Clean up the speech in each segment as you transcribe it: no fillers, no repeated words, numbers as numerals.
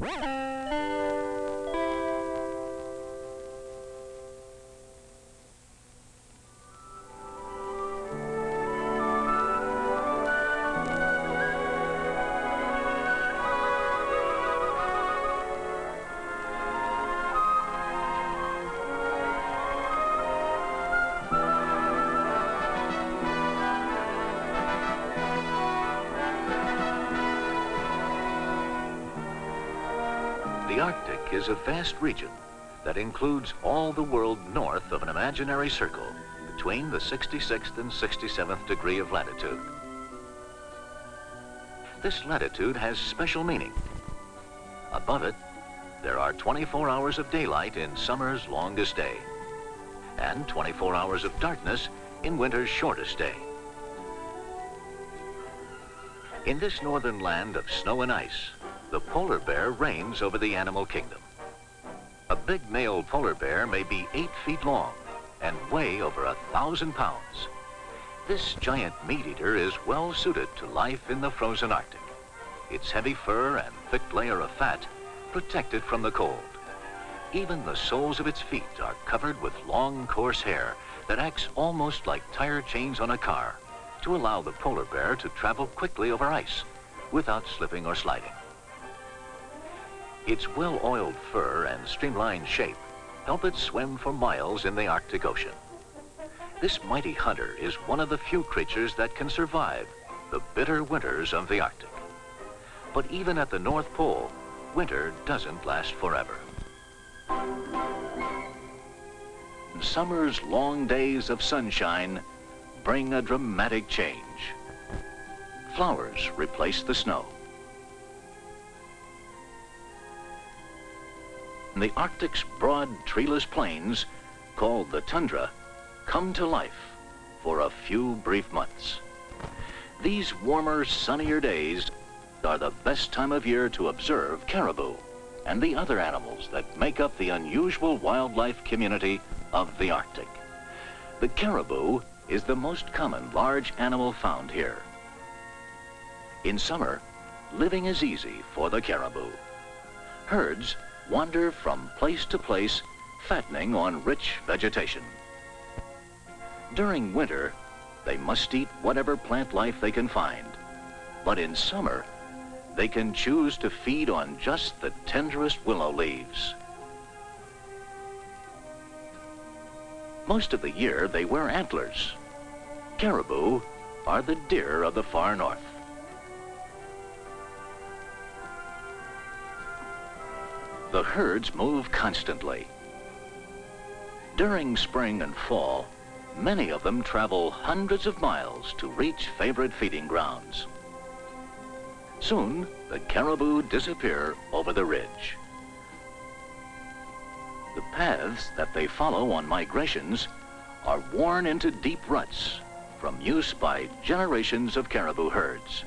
The Arctic is a vast region that includes all the world north of an imaginary circle between the 66th and 67th degree of latitude. This latitude has special meaning. Above it, there are 24 hours of daylight in summer's longest day, and 24 hours of darkness in winter's shortest day. In this northern land of snow and ice, the polar bear reigns over the animal kingdom. A big male polar bear may be 8 feet long and weigh over 1,000 pounds. This giant meat eater is well suited to life in the frozen Arctic. Its heavy fur and thick layer of fat protect it from the cold. Even the soles of its feet are covered with long, coarse hair that acts almost like tire chains on a car to allow the polar bear to travel quickly over ice without slipping or sliding. Its well-oiled fur and streamlined shape help it swim for miles in the Arctic Ocean. This mighty hunter is one of the few creatures that can survive the bitter winters of the Arctic. But even at the North Pole, winter doesn't last forever. Summer's long days of sunshine bring a dramatic change. Flowers replace the snow. The Arctic's broad treeless plains, called the tundra, come to life for a few brief months. These warmer, sunnier days are the best time of year to observe caribou and the other animals that make up the unusual wildlife community of the Arctic. The caribou is the most common large animal found here. In summer, living is easy for the caribou. Herds wander from place to place, fattening on rich vegetation. During winter, they must eat whatever plant life they can find. But in summer, they can choose to feed on just the tenderest willow leaves. Most of the year, they wear antlers. Caribou are the deer of the far north. The herds move constantly. During spring and fall, many of them travel hundreds of miles to reach favorite feeding grounds. Soon, the caribou disappear over the ridge. The paths that they follow on migrations are worn into deep ruts from use by generations of caribou herds.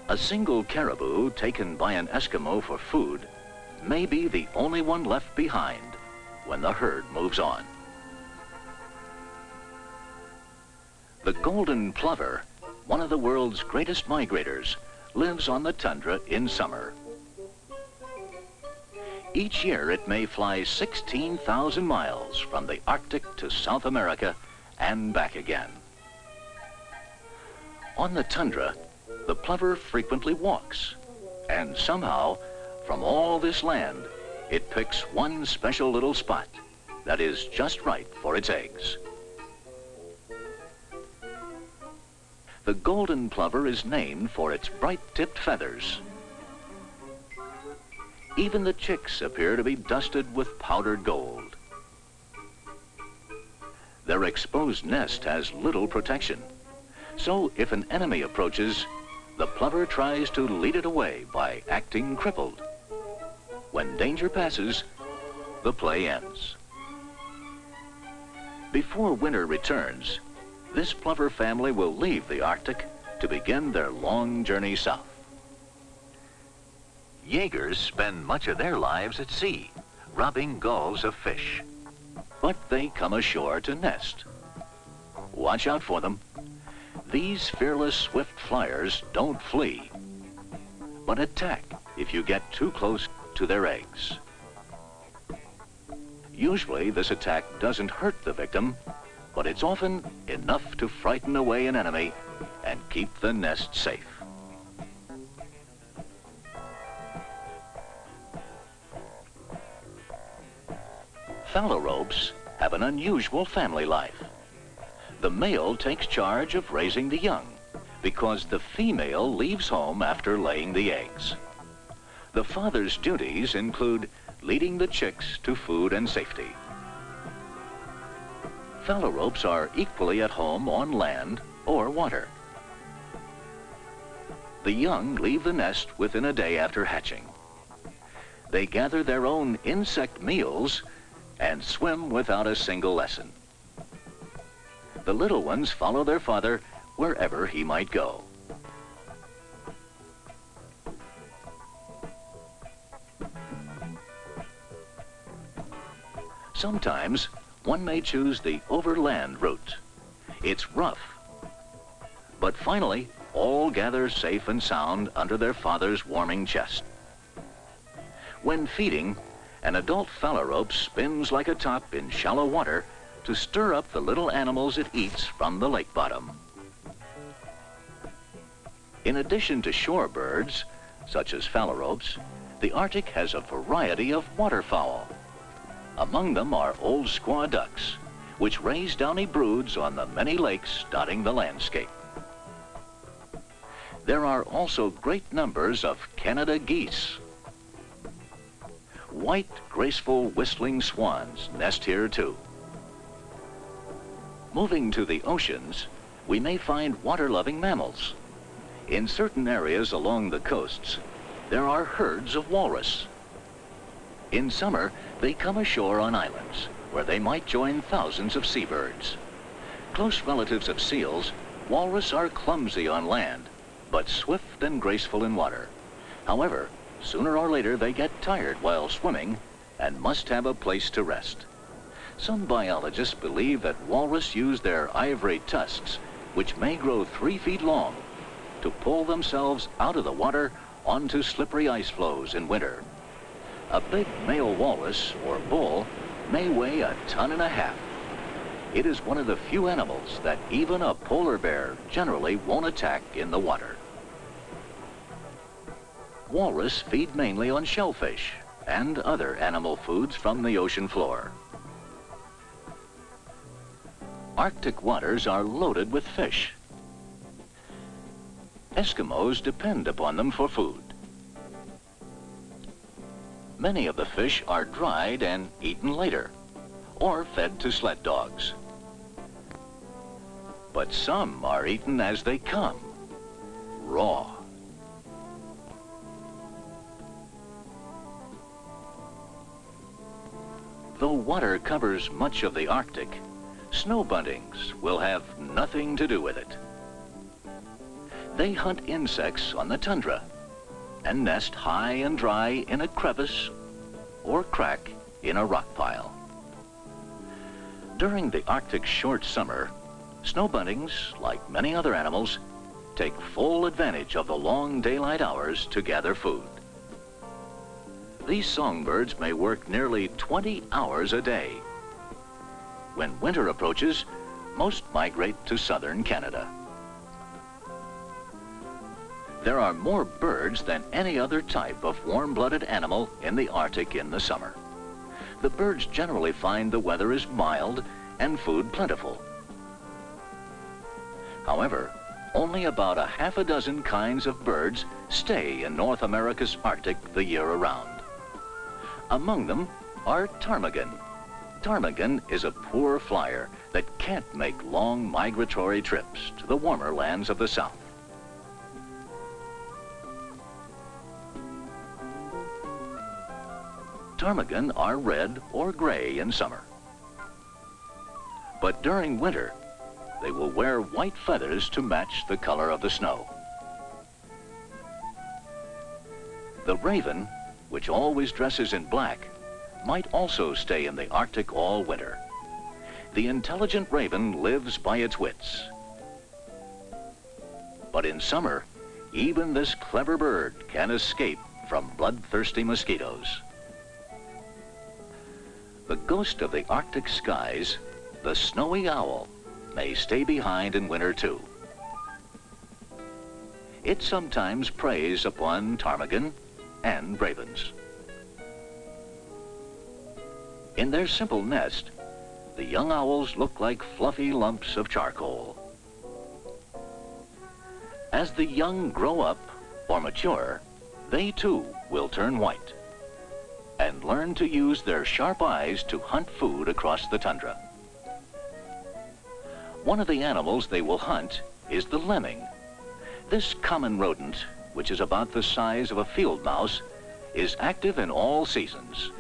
A single caribou taken by an Eskimo for food may be the only one left behind when the herd moves on. The golden plover, one of the world's greatest migrators, lives on the tundra in summer. Each year it may fly 16,000 miles from the Arctic to South America and back again. On the tundra, the plover frequently walks, and somehow, from all this land, it picks one special little spot that is just right for its eggs. The golden plover is named for its bright-tipped feathers. Even the chicks appear to be dusted with powdered gold. Their exposed nest has little protection, so if an enemy approaches, the plover tries to lead it away by acting crippled. When danger passes, the play ends. Before winter returns, this plover family will leave the Arctic to begin their long journey south. Jaegers spend much of their lives at sea, robbing gulls of fish. But they come ashore to nest. Watch out for them. These fearless swift flyers don't flee. but attack if you get too close to their eggs. Usually this attack doesn't hurt the victim, but it's often enough to frighten away an enemy and keep the nest safe. Phalaropes have an unusual family life. The male takes charge of raising the young because the female leaves home after laying the eggs. The father's duties include leading the chicks to food and safety. Phalaropes are equally at home on land or water. The young leave the nest within a day after hatching. They gather their own insect meals and swim without a single lesson. The little ones follow their father wherever he might go. Sometimes one may choose the overland route. It's rough, but finally all gather safe and sound under their father's warming chest. When feeding, an adult phalarope spins like a top in shallow water to stir up the little animals it eats from the lake bottom. In addition to shore birds, such as phalaropes, the Arctic has a variety of waterfowl. Among them are old squaw ducks, which raise downy broods on the many lakes dotting the landscape. There are also great numbers of Canada geese. White, graceful, whistling swans nest here too. Moving to the oceans, we may find water-loving mammals. In certain areas along the coasts, there are herds of walrus. In summer, they come ashore on islands, where they might join thousands of seabirds. Close relatives of seals, walrus are clumsy on land, but swift and graceful in water. However, sooner or later they get tired while swimming and must have a place to rest. Some biologists believe that walrus use their ivory tusks, which may grow 3 feet long, to pull themselves out of the water onto slippery ice floes in winter. A big male walrus, or bull, may weigh 1.5 tons. It is one of the few animals that even a polar bear generally won't attack in the water. Walrus feed mainly on shellfish and other animal foods from the ocean floor. Arctic waters are loaded with fish. Eskimos depend upon them for food. Many of the fish are dried and eaten later, or fed to sled dogs. But some are eaten as they come, raw. Though water covers much of the Arctic, snow buntings will have nothing to do with it. They hunt insects on the tundra and nest high and dry in a crevice or crack in a rock pile. During the Arctic's short summer, snow buntings, like many other animals, take full advantage of the long daylight hours to gather food. These songbirds may work nearly 20 hours a day. When winter approaches, most migrate to southern Canada. There are more birds than any other type of warm-blooded animal in the Arctic in the summer. The birds generally find the weather is mild and food plentiful. However, only about 6 kinds of birds stay in North America's Arctic the year around. Among them are ptarmigan. Ptarmigan is a poor flyer that can't make long migratory trips to the warmer lands of the south. Ptarmigan are red or gray in summer. But during winter, they will wear white feathers to match the color of the snow. The raven, which always dresses in black, might also stay in the Arctic all winter. The intelligent raven lives by its wits. But in summer, even this clever bird can escape from bloodthirsty mosquitoes. The ghost of the Arctic skies, the snowy owl, may stay behind in winter too. It sometimes preys upon ptarmigan and ravens. In their simple nest, the young owls look like fluffy lumps of charcoal. As the young grow up or mature, they too will turn white and learn to use their sharp eyes to hunt food across the tundra. One of the animals they will hunt is the lemming. This common rodent, which is about the size of a field mouse, is active in all seasons.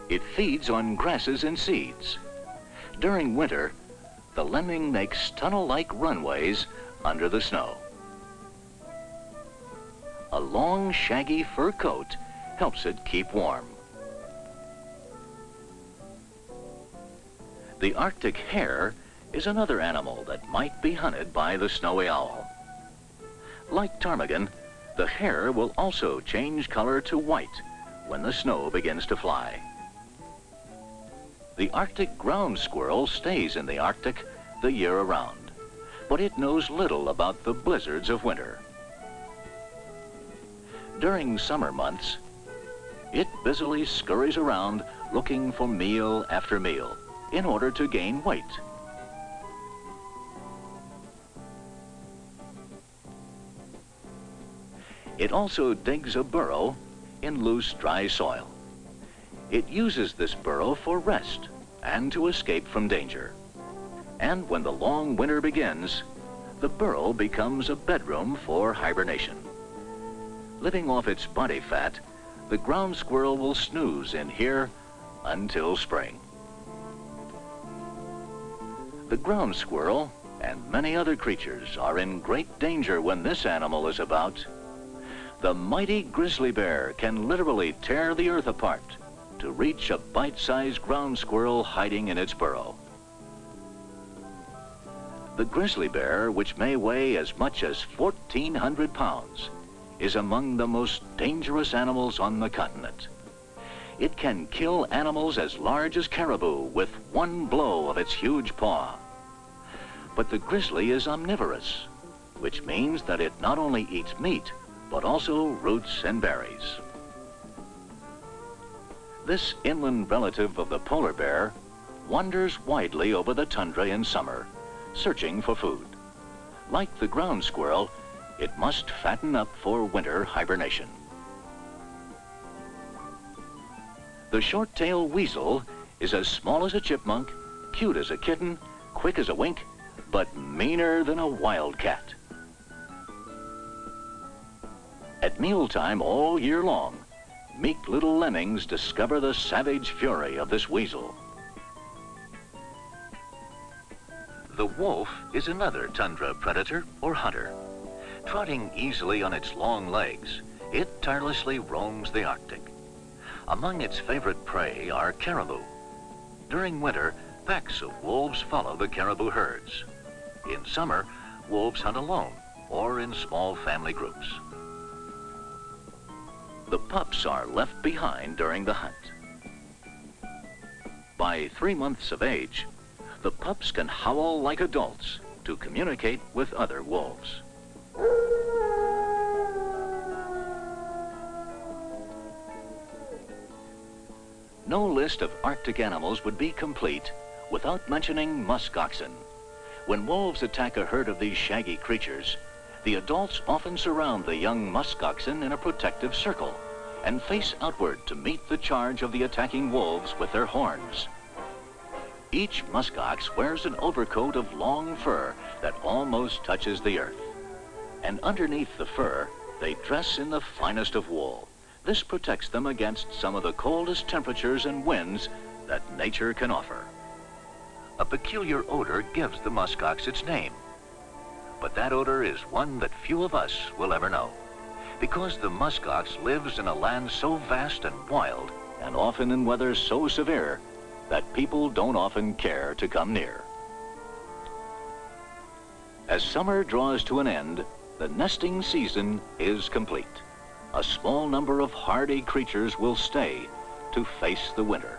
It feeds on grasses and seeds. During winter, the lemming makes tunnel-like runways under the snow. A long, shaggy fur coat helps it keep warm. The Arctic hare is another animal that might be hunted by the snowy owl. Like ptarmigan, the hare will also change color to white when the snow begins to fly. The Arctic ground squirrel stays in the Arctic the year around, but it knows little about the blizzards of winter. During summer months, it busily scurries around looking for meal after meal in order to gain weight. It also digs a burrow in loose, dry soil. It uses this burrow for rest and to escape from danger. And when the long winter begins, the burrow becomes a bedroom for hibernation. Living off its body fat, the ground squirrel will snooze in here until spring. The ground squirrel and many other creatures are in great danger when this animal is about. The mighty grizzly bear can literally tear the earth apart to reach a bite-sized ground squirrel hiding in its burrow. The grizzly bear, which may weigh as much as 1,400 pounds, is among the most dangerous animals on the continent. It can kill animals as large as caribou with one blow of its huge paw. But the grizzly is omnivorous, which means that it not only eats meat, but also roots and berries. This inland relative of the polar bear wanders widely over the tundra in summer, searching for food. Like the ground squirrel, it must fatten up for winter hibernation. The short-tailed weasel is as small as a chipmunk, cute as a kitten, quick as a wink, but meaner than a wildcat. At mealtime all year long, meek little lemmings discover the savage fury of this weasel. The wolf is another tundra predator or hunter. Trotting easily on its long legs, it tirelessly roams the Arctic. Among its favorite prey are caribou. During winter, packs of wolves follow the caribou herds. In summer, wolves hunt alone or in small family groups. The pups are left behind during the hunt. By 3 months of age, the pups can howl like adults to communicate with other wolves. No list of Arctic animals would be complete without mentioning musk oxen. When wolves attack a herd of these shaggy creatures, the adults often surround the young musk oxen in a protective circle and face outward to meet the charge of the attacking wolves with their horns. Each musk ox wears an overcoat of long fur that almost touches the earth. And underneath the fur, they dress in the finest of wool. This protects them against some of the coldest temperatures and winds that nature can offer. A peculiar odor gives the muskox its name. But that odor is one that few of us will ever know, because the muskox lives in a land so vast and wild, and often in weather so severe, that people don't often care to come near. As summer draws to an end, the nesting season is complete. A small number of hardy creatures will stay to face the winter.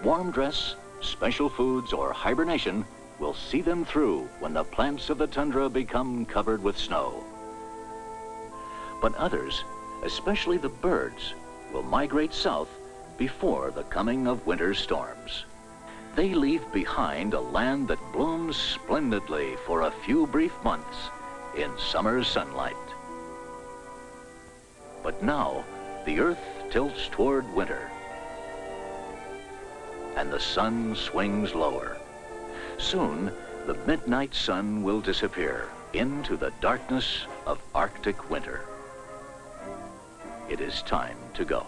Warm dress, special foods, or hibernation will see them through when the plants of the tundra become covered with snow. But others, especially the birds, will migrate south before the coming of winter storms. They leave behind a land that blooms splendidly for a few brief months in summer's sunlight. But now, the Earth tilts toward winter, and the sun swings lower. Soon, the midnight sun will disappear into the darkness of Arctic winter. It is time to go.